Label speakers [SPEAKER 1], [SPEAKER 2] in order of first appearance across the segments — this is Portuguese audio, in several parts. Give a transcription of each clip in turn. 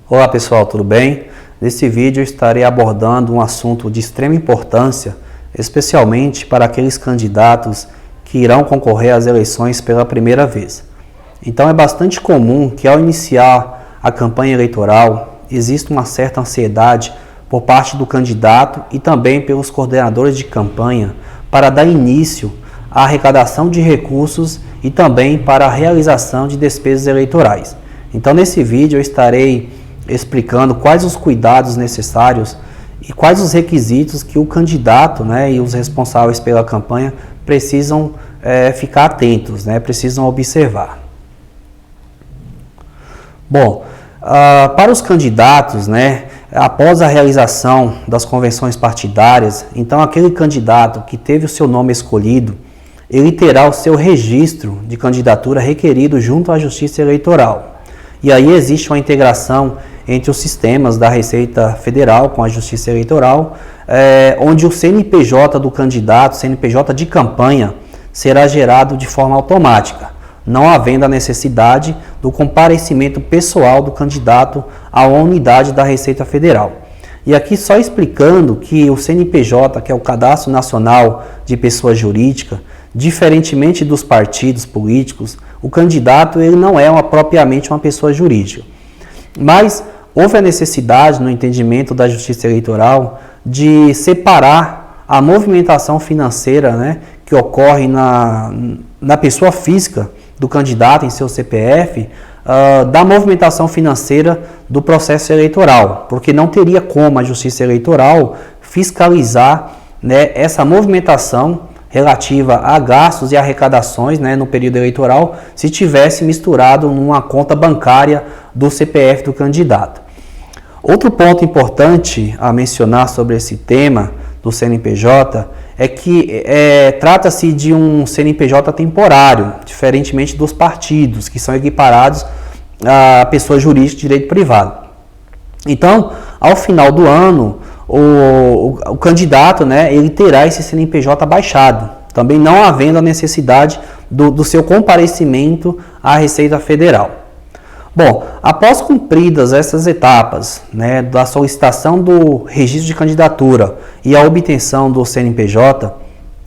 [SPEAKER 1] Olá pessoal, tudo bem? Nesse vídeo eu estarei abordando um assunto de extrema importância, especialmente para aqueles candidatos que irão concorrer às eleições pela primeira vez. Então é bastante comum que ao iniciar a campanha eleitoral exista uma certa ansiedade por parte do candidato e também pelos coordenadores de campanha para dar início à arrecadação de recursos e também para a realização de despesas eleitorais. Então nesse vídeo eu estarei explicando quais os cuidados necessários e quais os requisitos que o candidato, e os responsáveis pela campanha precisam ficar atentos, precisam observar. Bom, para os candidatos, após a realização das convenções partidárias, então aquele candidato que teve o seu nome escolhido, ele terá o seu registro de candidatura requerido junto à Justiça Eleitoral. E aí existe uma integração entre os sistemas da Receita Federal com a Justiça Eleitoral, onde o CNPJ do candidato, CNPJ de campanha, será gerado de forma automática, não havendo a necessidade do comparecimento pessoal do candidato a uma unidade da Receita Federal. E aqui só explicando que o CNPJ, que é o Cadastro Nacional de Pessoa Jurídica, diferentemente dos partidos políticos, o candidato ele não é propriamente uma pessoa jurídica. Mas houve a necessidade, no entendimento da Justiça Eleitoral, de separar a movimentação financeira que ocorre na pessoa física do candidato em seu CPF, da movimentação financeira do processo eleitoral, porque não teria como a Justiça Eleitoral fiscalizar essa movimentação relativa a gastos e arrecadações no período eleitoral se tivesse misturado numa conta bancária do CPF do candidato. Outro ponto importante a mencionar sobre esse tema do CNPJ é que trata-se de um CNPJ temporário, diferentemente dos partidos, que são equiparados a pessoa jurídica de direito privado. Então, ao final do ano, o candidato ele terá esse CNPJ baixado, também não havendo a necessidade do seu comparecimento à Receita Federal. Bom, após cumpridas essas etapas da solicitação do registro de candidatura e a obtenção do CNPJ,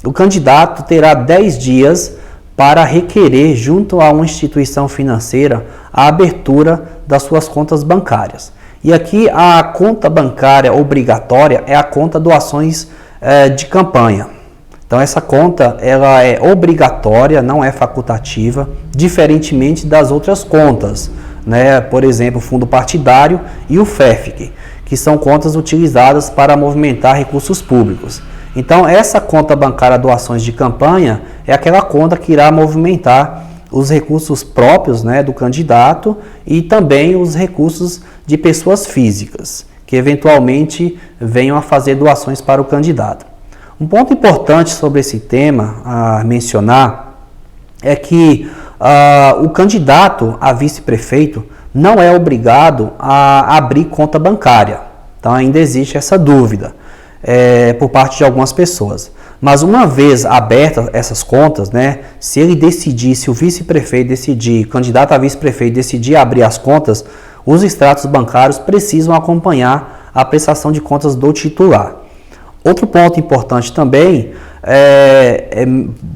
[SPEAKER 1] o candidato terá 10 dias para requerer junto a uma instituição financeira a abertura das suas contas bancárias. E aqui a conta bancária obrigatória é a conta doações de campanha. Então essa conta ela é obrigatória, não é facultativa, diferentemente das outras contas, por exemplo, o fundo partidário e o FEFC, que são contas utilizadas para movimentar recursos públicos. Então essa conta bancária doações de campanha é aquela conta que irá movimentar os recursos próprios do candidato e também os recursos de pessoas físicas, que eventualmente venham a fazer doações para o candidato. Um ponto importante sobre esse tema a mencionar é que o candidato a vice-prefeito não é obrigado a abrir conta bancária. Então ainda existe essa dúvida por parte de algumas pessoas. Mas uma vez abertas essas contas, se ele decidir, se o vice-prefeito decidir, o candidato a vice-prefeito decidir abrir as contas, os extratos bancários precisam acompanhar a prestação de contas do titular. Outro ponto importante também é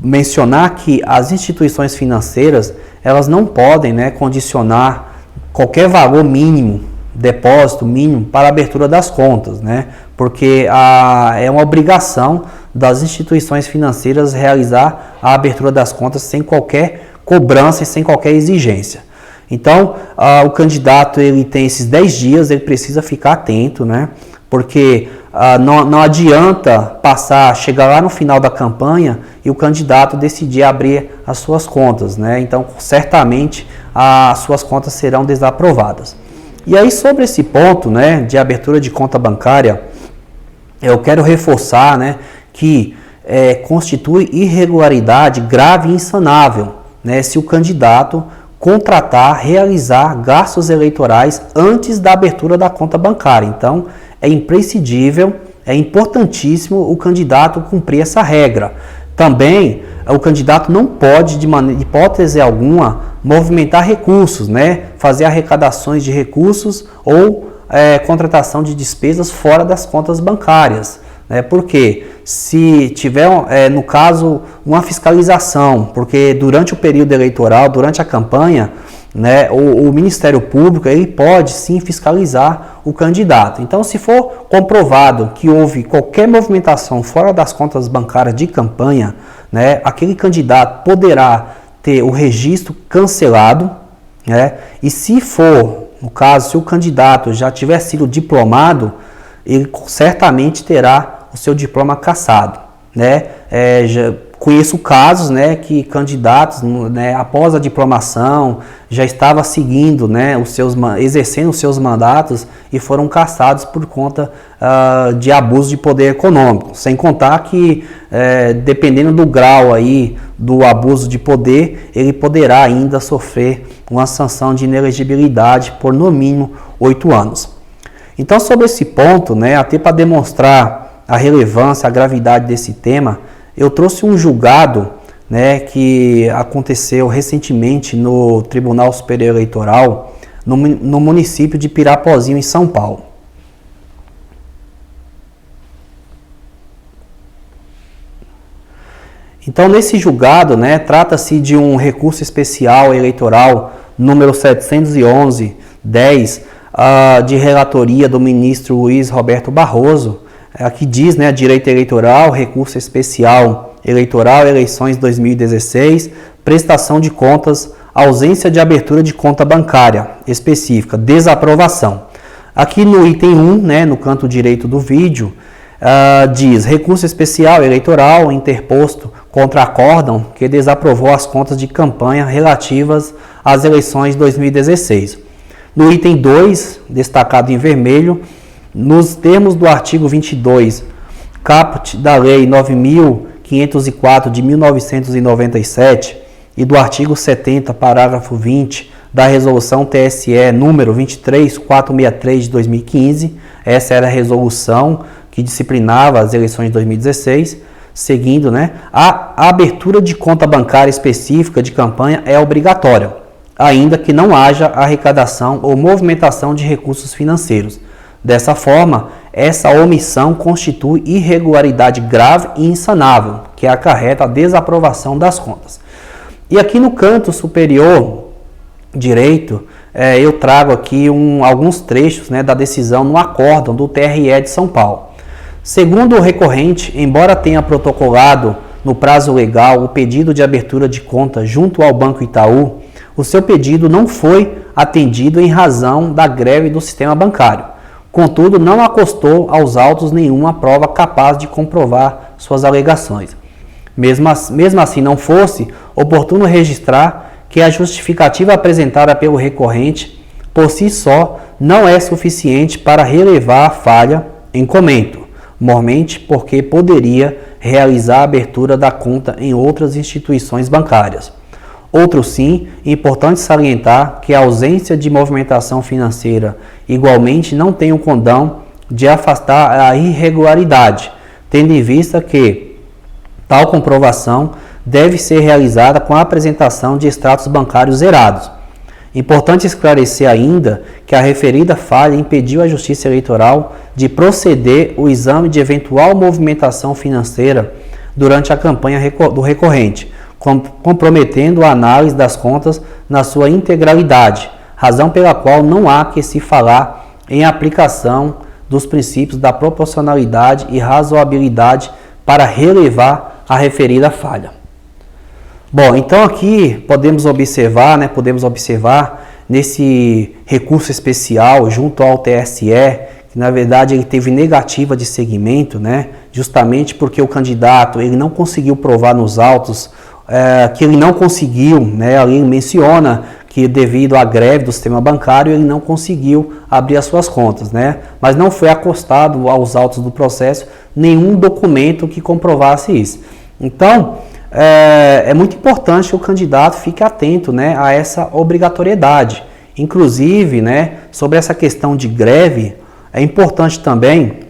[SPEAKER 1] mencionar que as instituições financeiras elas não podem condicionar qualquer valor mínimo, depósito mínimo para a abertura das contas, porque é uma obrigação das instituições financeiras realizar a abertura das contas sem qualquer cobrança e sem qualquer exigência. Então, o candidato ele tem esses 10 dias, ele precisa ficar atento, porque não adianta chegar lá no final da campanha e o candidato decidir abrir as suas contas, Então, certamente, as suas contas serão desaprovadas. E aí, sobre esse ponto, de abertura de conta bancária, eu quero reforçar, que constitui irregularidade grave e insanável, se o candidato realizar gastos eleitorais antes da abertura da conta bancária. Então, é imprescindível, é importantíssimo o candidato cumprir essa regra. Também, o candidato não pode, de hipótese alguma, movimentar recursos, né? Fazer arrecadações de recursos ou contratação de despesas fora das contas bancárias. Porque se tiver, no caso, uma fiscalização, porque durante o período eleitoral, durante a campanha, né, o Ministério Público ele pode sim fiscalizar o candidato. Então, se for comprovado que houve qualquer movimentação fora das contas bancárias de campanha, né, aquele candidato poderá ter o registro cancelado, né, e se for, no caso, se o candidato já tiver sido diplomado, ele certamente terá o seu diploma cassado, né? Já conheço casos, né, que candidatos, né, após a diplomação já estava seguindo, né, exercendo os seus mandatos e foram cassados por conta de abuso de poder econômico. Sem contar que, dependendo do grau aí do abuso de poder, ele poderá ainda sofrer uma sanção de inelegibilidade por no mínimo 8 anos. Então, sobre esse ponto, né, até para demonstrar a relevância, a gravidade desse tema, eu trouxe um julgado, né, que aconteceu recentemente no Tribunal Superior Eleitoral, no município de Pirapozinho, em São Paulo. Então, nesse julgado, né, trata-se de um recurso especial eleitoral número 711-10, de relatoria do ministro Luiz Roberto Barroso. Aqui diz, né, direito eleitoral, recurso especial eleitoral, eleições 2016, prestação de contas, ausência de abertura de conta bancária específica, desaprovação. Aqui no item 1, né, no canto direito do vídeo, diz recurso especial eleitoral interposto contra acórdão que desaprovou as contas de campanha relativas às eleições 2016. No item 2, destacado em vermelho, nos termos do artigo 22, caput da Lei 9.504 de 1997 e do artigo 70, parágrafo 20 da Resolução TSE número 23463 de 2015, essa era a resolução que disciplinava as eleições de 2016, seguindo, né, a abertura de conta bancária específica de campanha é obrigatória, ainda que não haja arrecadação ou movimentação de recursos financeiros. Dessa forma, essa omissão constitui irregularidade grave e insanável, que acarreta a desaprovação das contas. E aqui no canto superior direito, eu trago aqui alguns trechos, né, da decisão no acórdão do TRE de São Paulo. Segundo o recorrente, embora tenha protocolado no prazo legal o pedido de abertura de conta junto ao Banco Itaú, o seu pedido não foi atendido em razão da greve do sistema bancário. Contudo, não acostou aos autos nenhuma prova capaz de comprovar suas alegações. Mesmo assim não fosse, oportuno registrar que a justificativa apresentada pelo recorrente, por si só, não é suficiente para relevar a falha em comento, mormente porque poderia realizar a abertura da conta em outras instituições bancárias. Outro sim, importante salientar que a ausência de movimentação financeira igualmente não tem o condão de afastar a irregularidade, tendo em vista que tal comprovação deve ser realizada com a apresentação de extratos bancários zerados. Importante esclarecer ainda que a referida falha impediu a Justiça Eleitoral de proceder o exame de eventual movimentação financeira durante a campanha do recorrente, comprometendo a análise das contas na sua integralidade, razão pela qual não há que se falar em aplicação dos princípios da proporcionalidade e razoabilidade para relevar a referida falha. Bom, então aqui podemos observar nesse recurso especial junto ao TSE, que na verdade ele teve negativa de seguimento, né, justamente porque o candidato ele não conseguiu provar nos autos que ele não conseguiu, né, ali ele menciona que devido à greve do sistema bancário ele não conseguiu abrir as suas contas, né, mas não foi acostado aos autos do processo nenhum documento que comprovasse isso. Então, é muito importante que o candidato fique atento, né, a essa obrigatoriedade. Inclusive, né, sobre essa questão de greve, é importante também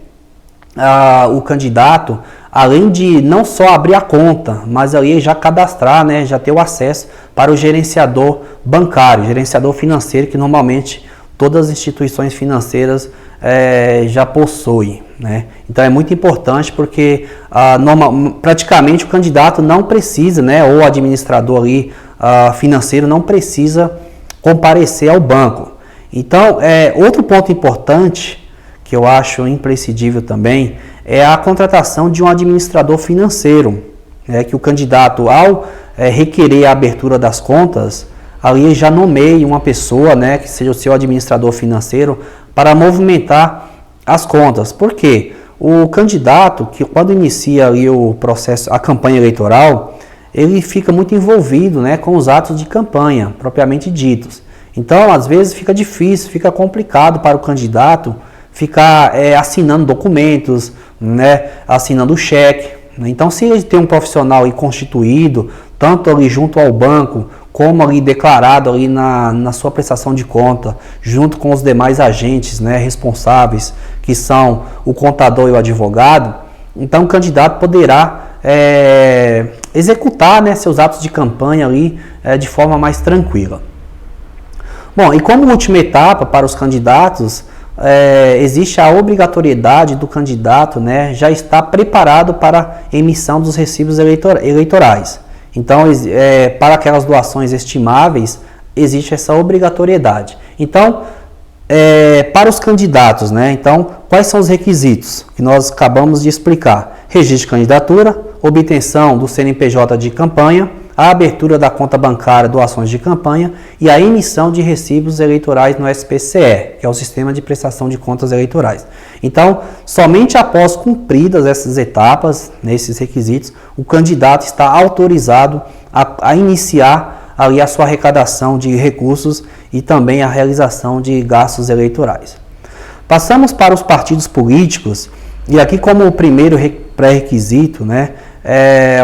[SPEAKER 1] o candidato, além de não só abrir a conta, mas ali já cadastrar, né, já ter o acesso para o gerenciador bancário, gerenciador financeiro, que normalmente todas as instituições financeiras já possuem, né? Então é muito importante porque praticamente o candidato não precisa, né, ou o administrador ali, financeiro não precisa comparecer ao banco. Então, outro ponto importante que eu acho imprescindível também é a contratação de um administrador financeiro, né, que o candidato, ao requerer a abertura das contas, ali já nomeie uma pessoa, né, que seja o seu administrador financeiro para movimentar as contas. Por quê? O candidato, que quando inicia ali o processo, a campanha eleitoral, ele fica muito envolvido, né, com os atos de campanha, propriamente ditos. Então, às vezes, fica difícil, fica complicado para o candidato ficar assinando documentos, né, assinando cheque. Então, se ele tem um profissional aí constituído, tanto ali junto ao banco, como ali declarado ali na sua prestação de conta, junto com os demais agentes, né, responsáveis, que são o contador e o advogado, então o candidato poderá executar, né, seus atos de campanha ali de forma mais tranquila. Bom, e como última etapa para os candidatos, existe a obrigatoriedade do candidato, né, já estar preparado para a emissão dos recibos eleitorais. Então, para aquelas doações estimáveis, existe essa obrigatoriedade. Então, para os candidatos, né, então, quais são os requisitos que nós acabamos de explicar? Registro de candidatura, obtenção do CNPJ de campanha, a abertura da conta bancária, doações de campanha e a emissão de recibos eleitorais no SPCE, que é o Sistema de Prestação de Contas Eleitorais. Então, somente após cumpridas essas etapas, nesses requisitos, o candidato está autorizado a iniciar ali a sua arrecadação de recursos e também a realização de gastos eleitorais. Passamos para os partidos políticos, e aqui como o primeiro pré-requisito, né,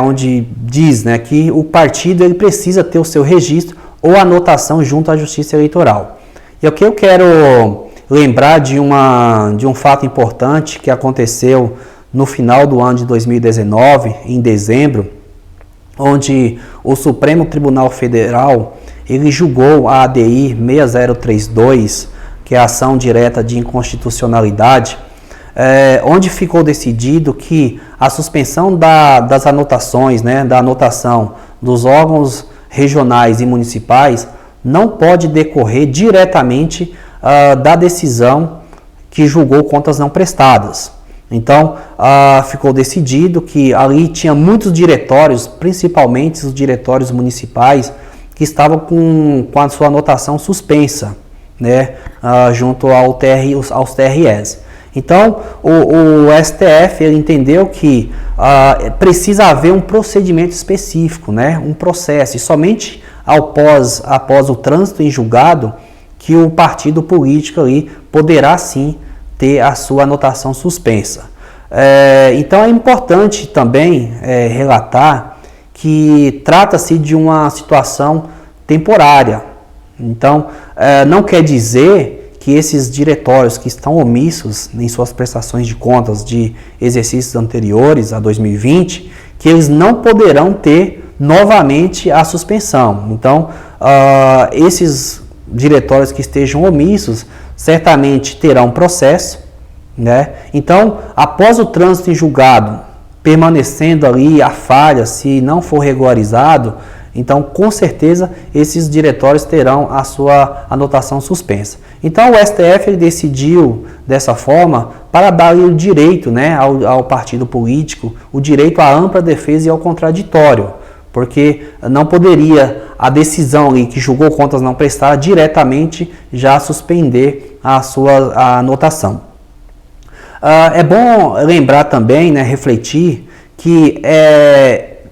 [SPEAKER 1] onde diz, né, que o partido ele precisa ter o seu registro ou anotação junto à Justiça Eleitoral. E aqui eu quero lembrar de um fato importante que aconteceu no final do ano de 2019, em dezembro, onde o Supremo Tribunal Federal ele julgou a ADI 6032, que é a ação direta de inconstitucionalidade, onde ficou decidido que a suspensão das anotações, né, da anotação dos órgãos regionais e municipais não pode decorrer diretamente da decisão que julgou contas não prestadas. Então, ficou decidido que ali tinha muitos diretórios, principalmente os diretórios municipais, que estavam com a sua anotação suspensa, né, junto aos TREs. Então, o STF ele entendeu que precisa haver um procedimento específico, né, um processo, e somente após o trânsito em julgado que o partido político ali poderá sim ter a sua anotação suspensa. Então é importante também relatar que trata-se de uma situação temporária. Então, não quer dizer que esses diretórios que estão omissos em suas prestações de contas de exercícios anteriores a 2020, que eles não poderão ter novamente a suspensão. Então, esses diretórios que estejam omissos certamente terão processo, né? Então, após o trânsito em julgado, permanecendo ali a falha, se não for regularizado, então, com certeza, esses diretórios terão a sua anotação suspensa. Então, o STF ele decidiu dessa forma para dar o direito, né, ao partido político, o direito à ampla defesa e ao contraditório, porque não poderia a decisão ali que julgou contas não prestadas diretamente já suspender a anotação. É bom lembrar também, né, refletir que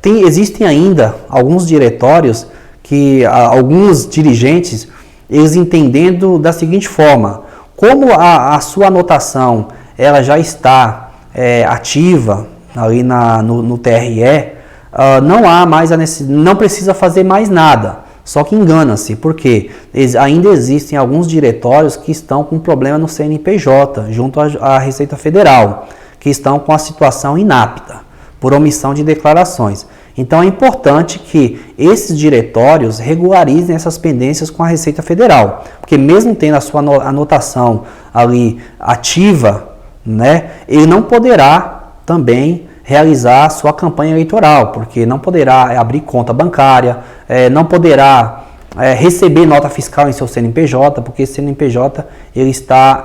[SPEAKER 1] existem ainda alguns diretórios que alguns dirigentes eles entendendo da seguinte forma: como a sua anotação ela já está ativa ali no TRE, não há mais não precisa fazer mais nada. Só que engana-se, porque ainda existem alguns diretórios que estão com problema no CNPJ, junto à Receita Federal, que estão com a situação inapta, por omissão de declarações. Então é importante que esses diretórios regularizem essas pendências com a Receita Federal, porque mesmo tendo a sua anotação ali ativa, né, ele não poderá também realizar a sua campanha eleitoral, porque não poderá abrir conta bancária, não poderá receber nota fiscal em seu CNPJ, porque esse CNPJ ele está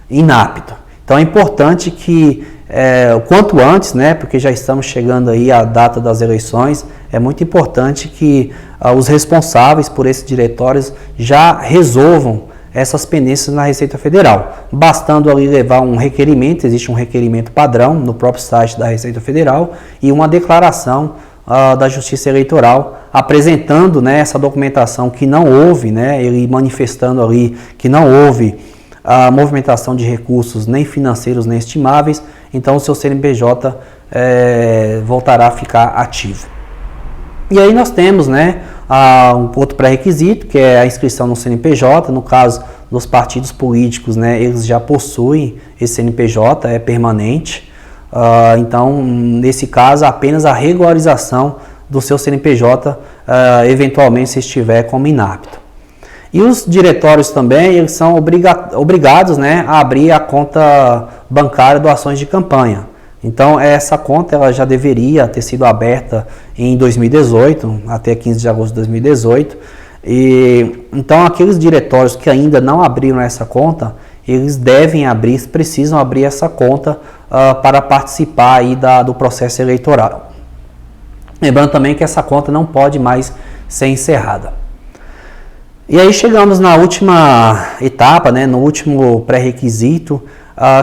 [SPEAKER 1] inapto. Então é importante que o quanto antes, né, porque já estamos chegando aí à data das eleições, é muito importante que os responsáveis por esses diretórios já resolvam essas pendências na Receita Federal. Bastando ali levar um requerimento, existe um requerimento padrão no próprio site da Receita Federal e uma declaração da Justiça Eleitoral apresentando, né, essa documentação que não houve, né, ele manifestando ali que não houve a movimentação de recursos nem financeiros nem estimáveis, então o seu CNPJ voltará a ficar ativo. E aí nós temos, né, um outro pré-requisito, que é a inscrição no CNPJ. No caso dos partidos políticos, né, eles já possuem esse CNPJ, é permanente. Então, nesse caso, apenas a regularização do seu CNPJ, eventualmente se estiver como inapto. E os diretórios também, eles são obrigados, né, a abrir a conta bancária doações de campanha. Então, essa conta ela já deveria ter sido aberta em 2018, até 15 de agosto de 2018. Então, aqueles diretórios que ainda não abriram essa conta, eles devem abrir, precisam abrir essa conta para participar aí do processo eleitoral. Lembrando também que essa conta não pode mais ser encerrada. E aí chegamos na última etapa, né, no último pré-requisito,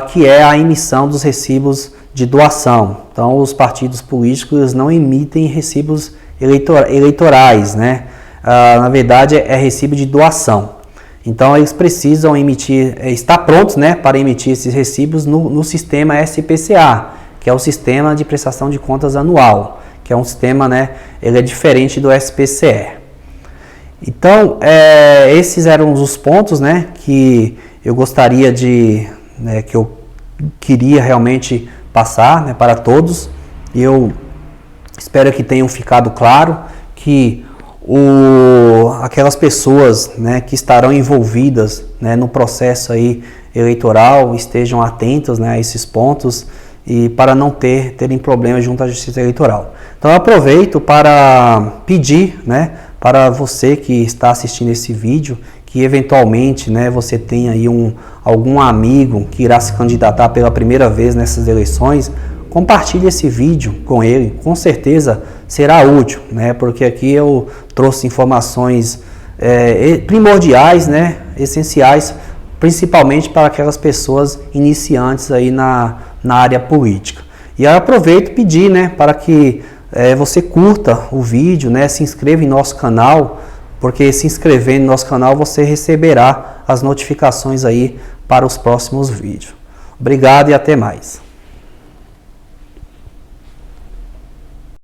[SPEAKER 1] que é a emissão dos recibos de doação. Então, os partidos políticos não emitem recibos eleitorais, né? Na verdade, é recibo de doação. Então, eles precisam emitir, estar prontos, né, para emitir esses recibos no sistema SPCA, que é o Sistema de Prestação de Contas Anual, que é um sistema, né, ele é diferente do SPCE. Então, esses eram os pontos, né, que eu gostaria que eu queria realmente passar, né, para todos. Eu espero que tenham ficado claro que aquelas pessoas, né, que estarão envolvidas, né, no processo aí eleitoral estejam atentas, né, a esses pontos e para não terem problemas junto à Justiça Eleitoral. Então eu aproveito para pedir, né, para você que está assistindo esse vídeo, que eventualmente, né, você tenha aí algum amigo que irá se candidatar pela primeira vez nessas eleições, compartilhe esse vídeo com ele, com certeza será útil, né, porque aqui eu trouxe informações primordiais, né, essenciais, principalmente para aquelas pessoas iniciantes aí na área política. E eu aproveito e pedir, né, para que você curta o vídeo, né, se inscreva em nosso canal, porque se inscrevendo no nosso canal você receberá as notificações aí para os próximos vídeos. Obrigado e até mais.